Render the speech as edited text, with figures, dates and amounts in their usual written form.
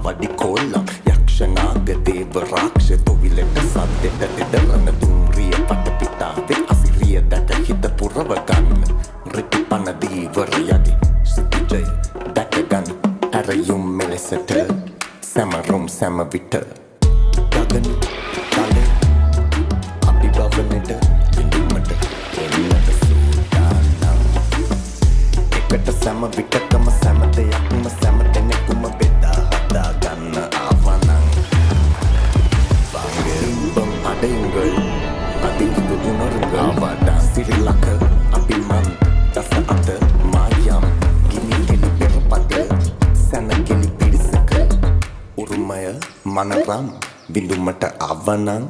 වඩි කෝල්ලම් යක්ෂනාග දේව රාක්ෂ තොවිලට සද්දෙට දෙදරන දුම්රිය පටපිටාවේ අසිරිය දැක හිත පුරව ගන්න රිටි පන දීවර යටි සිතිජය දැක ගන්න ඇරයුම් මෙලෙසට සැමරුම් සැම විට ගගන කලේ අභිභවනට විඳුමට එන්නට සූදානම් එකට සැම විටකම සැම දෙයක්ම සැම දෙනෙකුම බෙදා හදා ගන්න ආවනං වංගෙරුම්බම් අඩෙංගල් අදිරිදු උනරුංගල් ආවාඩා සිරිලක අපිමන් දස අත මායම් ගිනි හෙලි පෙරපද සැනගෙලි පිරිසක උරුමය මනරම් විඳුමට ආවනං